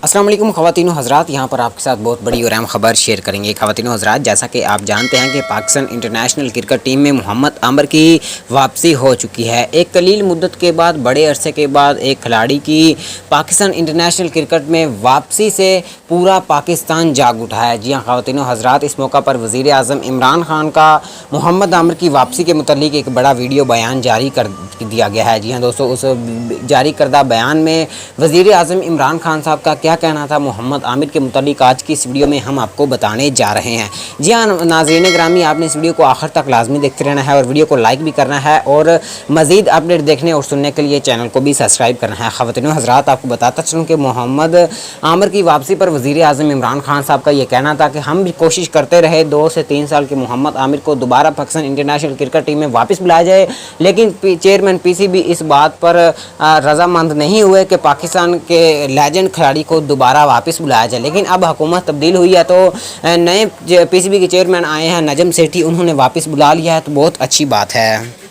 अस्सलाम वालेकुम ख़वातीन हज़रात, यहाँ पर आपके साथ बहुत बड़ी और अहम ख़बर शेयर करेंगे। ख़वातीन हज़रात, जैसा कि आप जानते हैं कि पाकिस्तान इंटरनेशनल क्रिकेट टीम में मोहम्मद आमिर की वापसी हो चुकी है। एक कलील मुद्दत के बाद, बड़े अरसे के बाद एक खिलाड़ी की पाकिस्तान इंटरनेशनल क्रिकेट में वापसी से पूरा पाकिस्तान जाग उठा है। जी हाँ ख़वातीन हज़रात, इस मौका पर वज़ीर आज़म इमरान खान का मोहम्मद आमिर की वापसी के मुतालिक एक बड़ा वीडियो बयान जारी कर दिया गया है। जी हाँ दोस्तों, उस जारी करदा बयान में वज़ीर आज़म इमरान खान साहब का क्या कहना था मोहम्मद आमिर के मुतालिक, आज की इस वीडियो में हम आपको बताने जा रहे हैं। जी हाँ नाज़रीन ग्रामी, आपने इस वीडियो को आखिर तक लाजमी देखते रहना है और वीडियो को लाइक भी करना है और मज़ीद अपडेट देखने और सुनने के लिए चैनल को भी सब्सक्राइब करना है। ख़वातीन हज़रात, आपको बताता चलूँ कि मोहम्मद आमिर की वापसी पर वज़ीर आज़म इमरान खान साहब का ये कहना था कि हम भी कोशिश करते रहे 2 से 3 साल के मोहम्मद आमिर को दोबारा पाकिस्तान इंटरनेशनल क्रिकेट टीम में वापस बुलाया जाए, लेकिन चेयरमैन पीसीबी इस बात पर रजामंद नहीं हुए कि पाकिस्तान के लेजेंड खिलाड़ी को दोबारा वापस बुलाया जाए। लेकिन अब हुकूमत तब्दील हुई है तो नए पीसीबी के चेयरमैन आए हैं नजम सेठी, उन्होंने वापस बुला लिया है, तो बहुत अच्छी बात है।